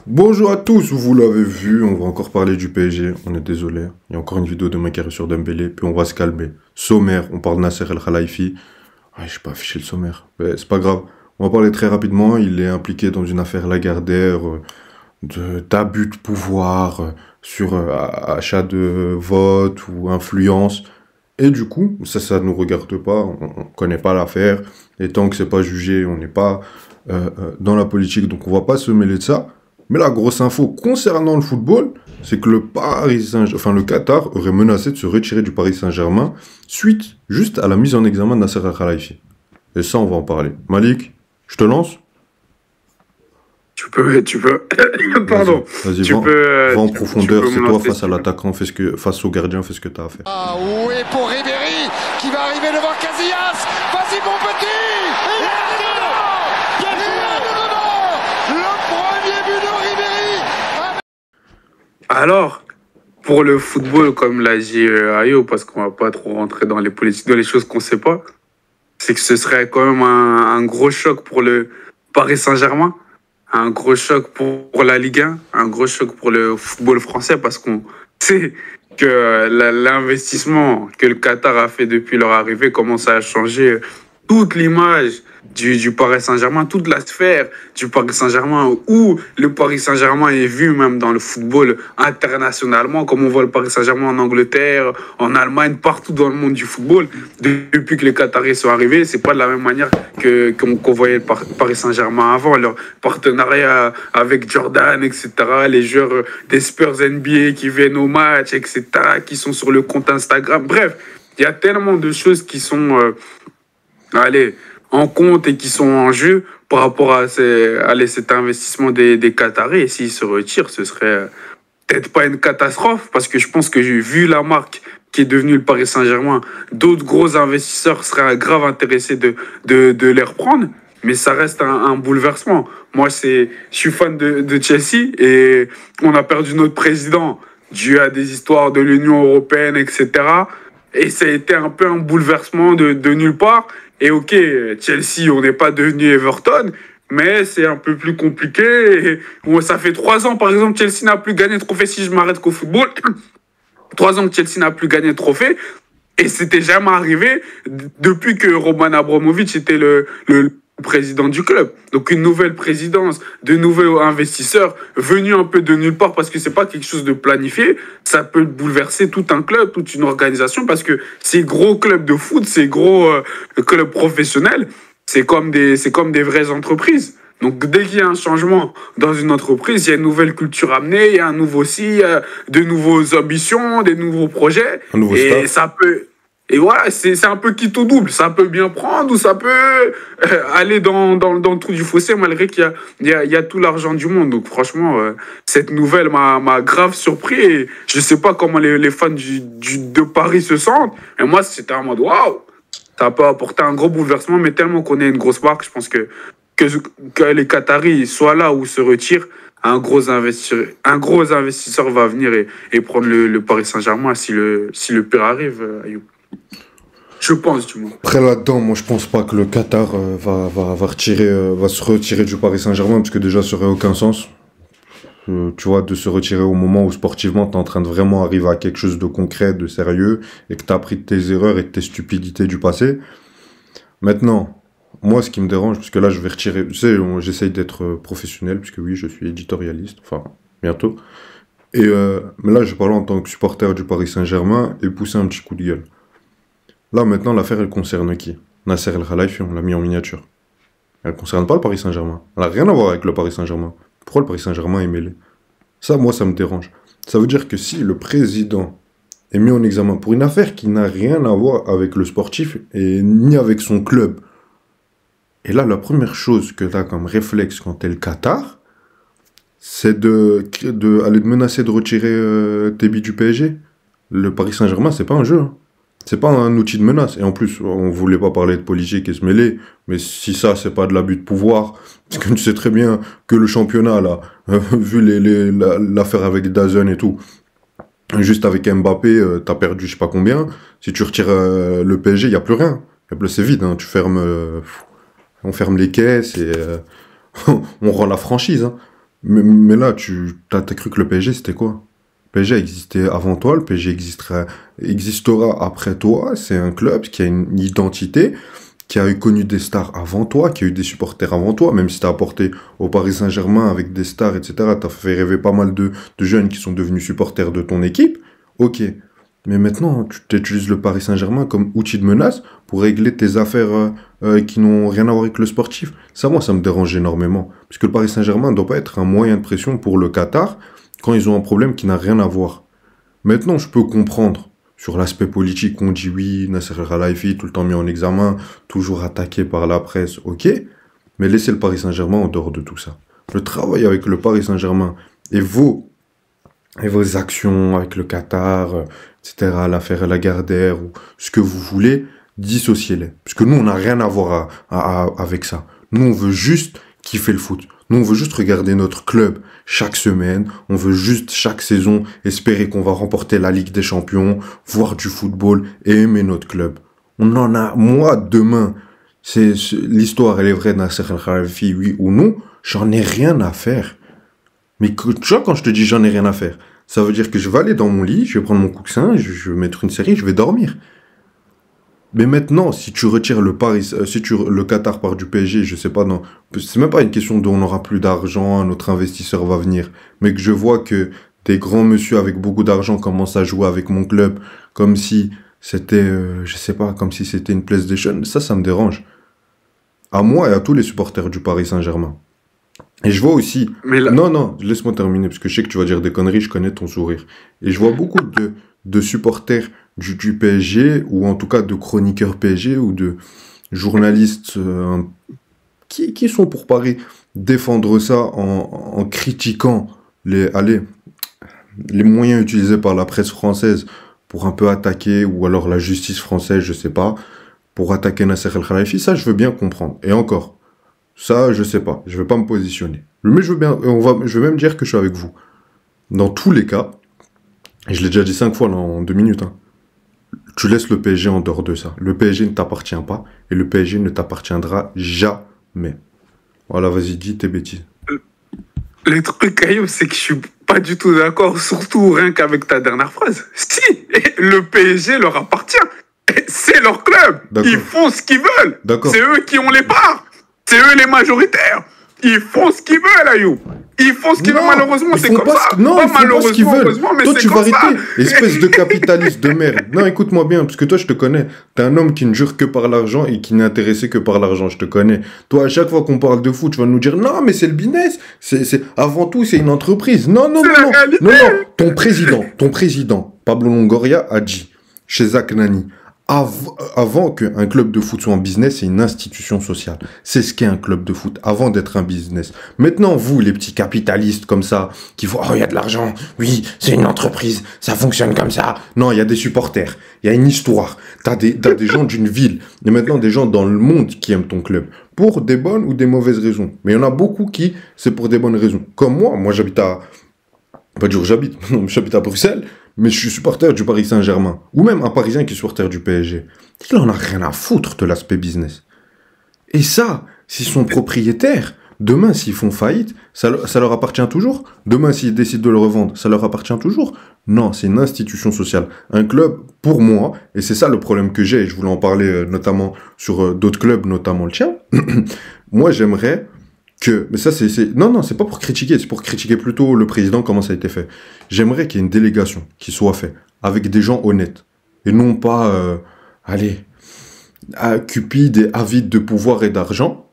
Bonjour à tous, vous l'avez vu, on va encore parler du PSG, on est désolé. Il y a encore une vidéo de Maguire sur Dembélé, puis on va se calmer. Sommaire, on parle de Nasser El Khelaifi. Ah, j'ai pas affiché le sommaire, mais c'est pas grave. On va parler très rapidement, il est impliqué dans une affaire Lagardère, d'abus de pouvoir, sur achat de vote ou influence. Et du coup, ça ne nous regarde pas, on connaît pas l'affaire, et tant que c'est pas jugé, on n'est pas dans la politique, donc on va pas se mêler de ça. Mais la grosse info concernant le football, c'est que le Qatar aurait menacé de se retirer du Paris Saint-Germain suite juste à la mise en examen de Nasser Al Khelaifi. Et ça, on va en parler. Malik, je te lance. Tu peux, Vas-y, pardon, vas-y, tu peux, va en tu profondeur. peux C'est me toi lancer. face à l'attaquant, face au gardien, fais ce que t'as à faire. Ah oui, pour Ribéry qui va arriver devant Casillas. Vas-y mon petit. Il est dedans. Il est dedans. Le premier but de Ribéry. Alors, pour le football, comme l'a dit Ayo, parce qu'on va pas trop rentrer dans les politiques, dans les choses qu'on sait pas, c'est que ce serait quand même un gros choc pour le Paris Saint-Germain, un gros choc pour la Ligue 1, un gros choc pour le football français, parce qu'on sait que l'investissement que le Qatar a fait depuis leur arrivée commence à changer toute l'image du Paris Saint-Germain, toute la sphère du Paris Saint-Germain, où le Paris Saint-Germain est vu même dans le football internationalement, comme on voit le Paris Saint-Germain en Angleterre, en Allemagne, partout dans le monde du football. Depuis que les Qataris sont arrivés, c'est pas de la même manière qu'on voyait le Paris Saint-Germain avant. Leur partenariat avec Jordan, etc., les joueurs des Spurs NBA qui viennent au match, etc., qui sont sur le compte Instagram. Bref, il y a tellement de choses qui sont allez, en compte et qui sont en jeu par rapport à cet investissement des Qataris. Et s'ils se retirent, ce serait peut-être pas une catastrophe, parce que je pense que j'ai vu la marque qui est devenue le Paris Saint-Germain, d'autres gros investisseurs seraient grave intéressés de les reprendre. Mais ça reste un bouleversement. Moi, je suis fan de Chelsea et on a perdu notre président dû à des histoires de l'Union européenne, etc. Et ça a été un peu un bouleversement de nulle part. Et ok, Chelsea, on n'est pas devenu Everton, mais c'est un peu plus compliqué. Et, bon, ça fait 3 ans, par exemple, Chelsea n'a plus gagné de trophée si je m'arrête qu'au football. 3 ans que Chelsea n'a plus gagné de trophée. Et c'était jamais arrivé depuis que Roman Abramovich était le président du club. Donc une nouvelle présidence, de nouveaux investisseurs venus un peu de nulle part, parce que c'est pas quelque chose de planifié, ça peut bouleverser tout un club, toute une organisation, parce que ces gros clubs de foot, ces gros clubs professionnels, c'est comme des vraies entreprises. Donc, dès qu'il y a un changement dans une entreprise, il y a une nouvelle culture amenée, il y a un nouveau si, de nouvelles ambitions, des nouveaux projets. Un nouveau Et staff. ça peut. Et voilà, c'est un peu quitte au double. Ça peut bien prendre ou ça peut aller dans le trou du fossé, malgré qu'il y a tout l'argent du monde. Donc, franchement, cette nouvelle m'a grave surpris. Et je sais pas comment les fans de Paris se sentent. Et moi, c'était en mode waouh! Ça peut apporter un gros bouleversement, mais tellement qu'on est une grosse marque, je pense que les Qataris soient là ou se retirent, un gros investisseur va venir et prendre le Paris Saint-Germain si le pire arrive, Ayoub. Je pense, du moins. Après là-dedans, moi je pense pas que le Qatar va se retirer du Paris Saint-Germain, parce que déjà ça aurait aucun sens. Tu vois, de se retirer au moment où sportivement t'es en train de vraiment arriver à quelque chose de concret, de sérieux, et que t'as appris de tes erreurs et de tes stupidités du passé. Maintenant, moi ce qui me dérange, parce que là je vais retirer, tu sais, j'essaye d'être professionnel, puisque oui, je suis éditorialiste, enfin, bientôt. Mais là je parle en tant que supporter du Paris Saint-Germain et pousser un petit coup de gueule. Là maintenant, l'affaire elle concerne qui? Nasser El Khelaifi, on l'a mis en miniature. Elle concerne pas le Paris Saint-Germain. Elle a rien à voir avec le Paris Saint-Germain. Pourquoi le Paris Saint-Germain est mêlé? Ça, moi, ça me dérange. Ça veut dire que si le président est mis en examen pour une affaire qui n'a rien à voir avec le sportif et ni avec son club, et là, la première chose que tu as comme réflexe quand tu es le Qatar, c'est aller te menacer de retirer tes billes du PSG. Le Paris Saint-Germain, c'est pas un jeu, hein. C'est pas un outil de menace. Et en plus, on voulait pas parler de politique et se mêler, mais si ça, c'est pas de l'abus de pouvoir, parce que tu sais très bien que le championnat, là, vu l'affaire avec Dazen et tout, juste avec Mbappé, t'as perdu je sais pas combien. Si tu retires le PSG, y a plus rien. C'est vide, hein. Tu fermes, on ferme les caisses et on rend la franchise, hein. Mais là, t'as cru que le PSG, c'était quoi? Le PSG existait avant toi, le PSG existera après toi. C'est un club qui a une identité, qui a connu des stars avant toi, qui a eu des supporters avant toi, même si t'as apporté au Paris Saint-Germain avec des stars, etc. T'as fait rêver pas mal de jeunes qui sont devenus supporters de ton équipe. Ok. Mais maintenant, tu utilises le Paris Saint-Germain comme outil de menace pour régler tes affaires qui n'ont rien à voir avec le sportif. Ça, moi, ça me dérange énormément. Parce que le Paris Saint-Germain ne doit pas être un moyen de pression pour le Qatar quand ils ont un problème qui n'a rien à voir. Maintenant, je peux comprendre sur l'aspect politique, on dit oui, Nasser El-Khelaifi, tout le temps mis en examen, toujours attaqué par la presse, ok. Mais laissez le Paris Saint-Germain en dehors de tout ça. Le travail avec le Paris Saint-Germain et vos actions avec le Qatar, etc., l'affaire Lagardère, ou ce que vous voulez, dissociez-les. Parce que nous, on n'a rien à voir avec ça. Nous, on veut juste kiffer le foot. Nous, on veut juste regarder notre club chaque semaine. On veut juste, chaque saison, espérer qu'on va remporter la Ligue des Champions, voir du football et aimer notre club. On en a, moi, demain, l'histoire, elle est vraie, Nasser El-Khelaifi, oui ou non, j'en ai rien à faire. Mais tu vois, quand je te dis j'en ai rien à faire, ça veut dire que je vais aller dans mon lit, je vais prendre mon coussin, je vais mettre une série, je vais dormir. Mais maintenant, si tu retires le Qatar part du PSG, je sais pas, non, c'est même pas une question d'on n'aura plus d'argent, un autre investisseur va venir, mais que je vois que des grands monsieur avec beaucoup d'argent commencent à jouer avec mon club, comme si c'était, je sais pas, comme si c'était une PlayStation, ça me dérange. À moi et à tous les supporters du Paris Saint-Germain. Et je vois aussi... Non, laisse-moi terminer, parce que je sais que tu vas dire des conneries, je connais ton sourire. Et je vois beaucoup de supporters du PSG, ou en tout cas de chroniqueurs PSG, ou de journalistes qui sont pour Paris défendre ça en critiquant les moyens utilisés par la presse française pour un peu attaquer, ou alors la justice française, je sais pas, pour attaquer Nasser El-Khelaifi. Ça, je veux bien comprendre. Et encore... Ça, je sais pas. Je vais pas me positionner. Mais je veux bien, je vais même dire que je suis avec vous. Dans tous les cas, et je l'ai déjà dit 5 fois là, en 2 minutes, hein, tu laisses le PSG en dehors de ça. Le PSG ne t'appartient pas et le PSG ne t'appartiendra jamais. Voilà, vas-y, dis tes bêtises. Le truc, Ayoub, c'est que je suis pas du tout d'accord, surtout rien qu'avec ta dernière phrase. Si, le PSG leur appartient. C'est leur club. Ils font ce qu'ils veulent. C'est eux qui ont les parts. C'est eux les majoritaires. Ils font ce qu'ils veulent, Ayoub. Ils font ce qu'ils veulent, malheureusement, c'est comme ça. Non, pas ils font pas ce qu'ils veulent. Toi, tu vas arrêter, espèce de capitaliste de merde. Non, écoute-moi bien, parce que toi, je te connais. T'es un homme qui ne jure que par l'argent et qui n'est intéressé que par l'argent, je te connais. Toi, à chaque fois qu'on parle de foot, tu vas nous dire, non, mais c'est le business. Avant tout, c'est une entreprise. Non. Ton président, Pablo Longoria, a dit, chez Zach Nani, avant qu'un club de foot soit en business, c'est une institution sociale. C'est ce qu'est un club de foot, avant d'être un business. Maintenant, vous, les petits capitalistes comme ça, qui voient, oh, il y a de l'argent, oui, c'est une entreprise, ça fonctionne comme ça. Non, il y a des supporters, il y a une histoire. T'as des gens d'une ville, et maintenant des gens dans le monde qui aiment ton club, pour des bonnes ou des mauvaises raisons. Mais il y en a beaucoup qui, c'est pour des bonnes raisons. Comme moi j'habite pas dire où j'habite à Bruxelles, mais je suis supporter du Paris Saint-Germain, ou même un Parisien qui est supporter du PSG. Il en a rien à foutre de l'aspect business. Et ça, s'ils sont propriétaires, demain s'ils font faillite, ça leur appartient toujours. Demain s'ils décident de le revendre, ça leur appartient toujours. Non, c'est une institution sociale. Un club, pour moi, et c'est ça le problème que j'ai, et je voulais en parler notamment sur d'autres clubs, notamment le tien, moi j'aimerais... Mais ça, non, c'est pas pour critiquer, c'est pour critiquer plutôt le président, comment ça a été fait. J'aimerais qu'il y ait une délégation qui soit faite avec des gens honnêtes. Et non pas, cupides et avides de pouvoir et d'argent,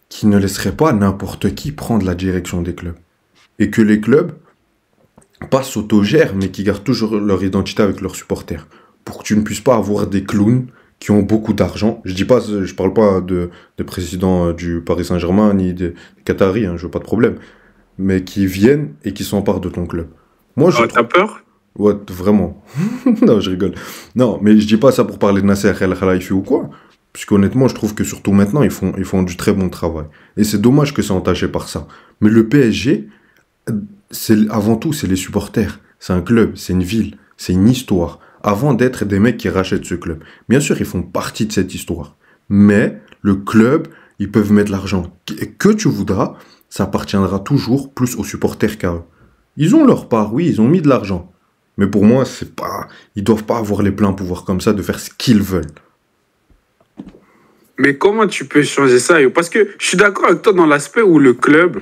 qui ne laisseraient pas n'importe qui prendre la direction des clubs. Et que les clubs, pas s'autogèrent, mais qui gardent toujours leur identité avec leurs supporters. Pour que tu ne puisses pas avoir des clowns qui ont beaucoup d'argent. Je parle pas des présidents du Paris Saint-Germain ni des Qataris, hein, je veux pas de problème, mais qui viennent et qui s'emparent de ton club. Moi, t'as peur? Ouais, vraiment. Non, je rigole. Non, mais je dis pas ça pour parler de Nasser El-Khelaifi ou quoi, puisqu'honnêtement, je trouve que surtout maintenant, ils font du très bon travail. Et c'est dommage que c'est entaché par ça. Mais le PSG, avant tout, c'est les supporters. C'est un club, c'est une ville, c'est une histoire. Avant d'être des mecs qui rachètent ce club. Bien sûr, ils font partie de cette histoire. Mais le club, ils peuvent mettre l'argent que tu voudras. ça appartiendra toujours plus aux supporters qu'à eux. Ils ont leur part, oui, ils ont mis de l'argent. Mais pour moi, c'est pas, ils doivent pas avoir les pleins pouvoirs comme ça de faire ce qu'ils veulent. Mais comment tu peux changer ça, yo? Parce que je suis d'accord avec toi dans l'aspect où le club,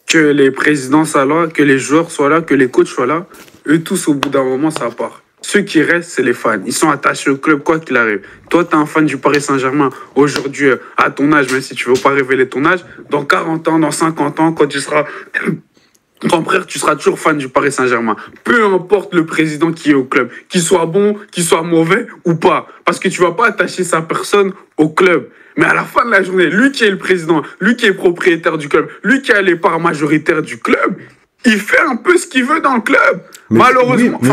que les présidents soient là, que les joueurs soient là, que les coachs soient là, eux tous, au bout d'un moment, ça part. Ceux qui restent, c'est les fans. Ils sont attachés au club, quoi qu'il arrive. Toi, tu es un fan du Paris Saint-Germain aujourd'hui, à ton âge, même si tu ne veux pas révéler ton âge, dans 40 ans, dans 50 ans, quand tu seras grand frère, tu seras toujours fan du Paris Saint-Germain. Peu importe le président qui est au club, qu'il soit bon, qu'il soit mauvais ou pas. Parce que tu ne vas pas attacher sa personne au club. Mais à la fin de la journée, lui qui est le président, lui qui est propriétaire du club, lui qui a les parts majoritaires du club, il fait un peu ce qu'il veut dans le club. Mais, malheureusement, oui,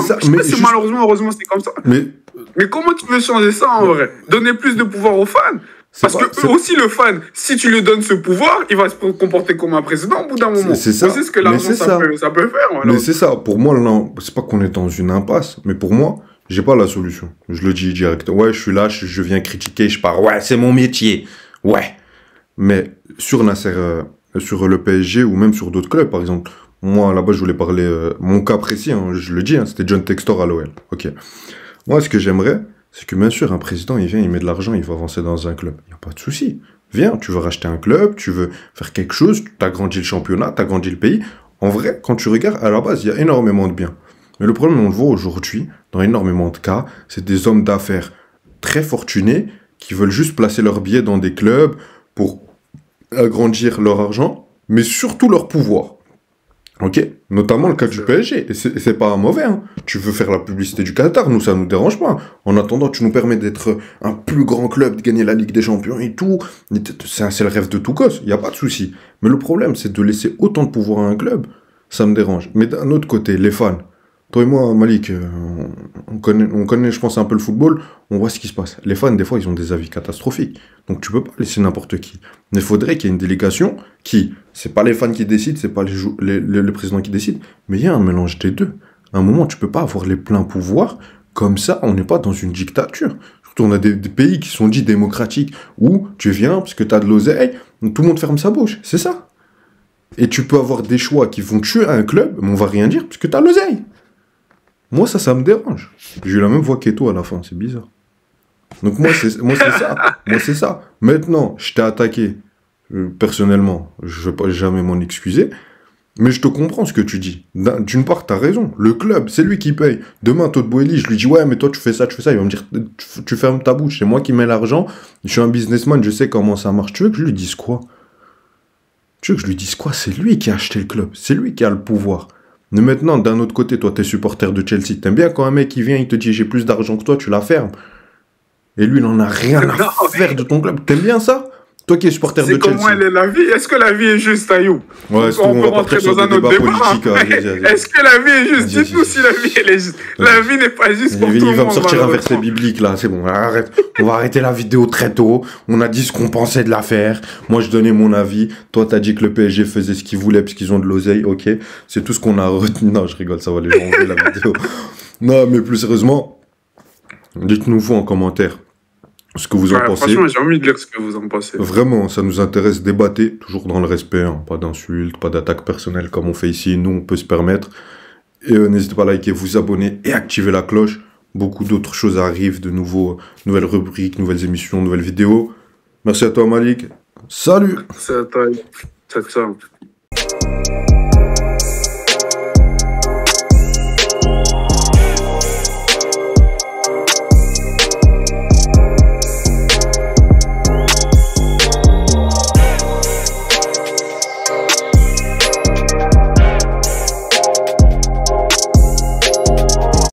malheureusement, heureusement, c'est comme ça. Mais comment tu veux changer ça en vrai? Donner plus de pouvoir aux fans? Parce que aussi, le fan, si tu lui donnes ce pouvoir, il va se comporter comme un président au bout d'un moment. C'est ça. C'est ce que l'argent, ça peut faire. Mais c'est ça. Pour moi, là, c'est pas qu'on est dans une impasse, mais pour moi, j'ai pas la solution. Je le dis direct. Ouais, je suis là, je viens critiquer, je pars. Ouais, c'est mon métier. Ouais. Mais sur le PSG ou même sur d'autres clubs, par exemple, moi, là-bas, je voulais parler, mon cas précis, hein, je le dis, hein, c'était John Textor à l'OL. Ok. Moi, ce que j'aimerais, c'est que bien sûr, un président, il vient, il met de l'argent, il va avancer dans un club. Il n'y a pas de souci. Viens, tu veux racheter un club, tu veux faire quelque chose, tu as grandi le championnat, tu as grandi le pays. En vrai, quand tu regardes, à la base, il y a énormément de bien. Mais le problème, on le voit aujourd'hui, dans énormément de cas, c'est des hommes d'affaires très fortunés qui veulent juste placer leurs billets dans des clubs pour agrandir leur argent, mais surtout leur pouvoir. Ok, notamment le cas du PSG, et c'est pas mauvais, hein. Tu veux faire la publicité du Qatar, nous ça nous dérange pas. En attendant, tu nous permets d'être un plus grand club, de gagner la Ligue des Champions et tout. C'est le rêve de tout gosse, y a pas de souci. Mais le problème, c'est de laisser autant de pouvoir à un club, ça me dérange. Mais d'un autre côté, les fans, toi et moi, Malik, on connaît, je pense, un peu le football, on voit ce qui se passe. Les fans, des fois, ils ont des avis catastrophiques. Donc tu peux pas laisser n'importe qui. Mais il faudrait qu'il y ait une délégation qui, c'est pas les fans qui décident, c'est pas les présidents qui décident, mais il y a un mélange des deux. À un moment, tu peux pas avoir les pleins pouvoirs, comme ça, on n'est pas dans une dictature. Surtout, on a des pays qui sont dits démocratiques, où tu viens, parce que tu as de l'oseille, tout le monde ferme sa bouche, c'est ça. Et tu peux avoir des choix qui vont tuer un club, mais on va rien dire, parce que tu as l'oseille. Moi, ça me dérange. J'ai eu la même voix qu'Eto à la fin, c'est bizarre. Donc moi, c'est ça. Moi, c'est ça. Maintenant, je t'ai attaqué, personnellement, je vais pas jamais m'en excuser, mais je te comprends ce que tu dis. D'une part, t'as raison. Le club, c'est lui qui paye. Demain, Todd Boehly, je lui dis, ouais, mais toi, tu fais ça. Il va me dire, tu fermes ta bouche. C'est moi qui mets l'argent. Je suis un businessman, je sais comment ça marche. Tu veux que je lui dise quoi? C'est lui qui a acheté le club. C'est lui qui a le pouvoir. Mais maintenant, d'un autre côté, toi, t'es supporter de Chelsea. T'aimes bien quand un mec qui vient, il te dit, j'ai plus d'argent que toi, tu la fermes. Et lui, il en a rien à faire de ton club. T'aimes bien ça? Toi qui es supporter de Chelsea. C'est comment elle est la vie? Est-ce que la vie est juste, Ayoub? Ouais, on peut rentrer dans un autre débat. Est-ce que la vie est juste? Dites-nous si la vie elle est juste. La vie n'est pas juste pour tout le monde. Il va me sortir un verset biblique là, c'est bon. Arrête. On va arrêter la vidéo très tôt. On a dit ce qu'on pensait de l'affaire. Moi, je donnais mon avis. Toi, t'as dit que le PSG faisait ce qu'il voulait parce qu'ils ont de l'oseille. Ok. C'est tout ce qu'on a retenu. Non, je rigole, ça va les gens enlever la vidéo. Non, mais plus sérieusement, dites-nous vous en commentaire ce que vous en pensez. Franchement, j'ai envie de lire ce que vous en pensez. Vraiment, ça nous intéresse, débattez, toujours dans le respect, hein, pas d'insultes, pas d'attaques personnelles comme on fait ici, nous on peut se permettre. Et n'hésitez pas à liker, vous abonner et activer la cloche. Beaucoup d'autres choses arrivent, de nouvelles rubriques, nouvelles émissions, nouvelles vidéos. Merci à toi Malik. Salut. Merci à toi. Ciao, ciao.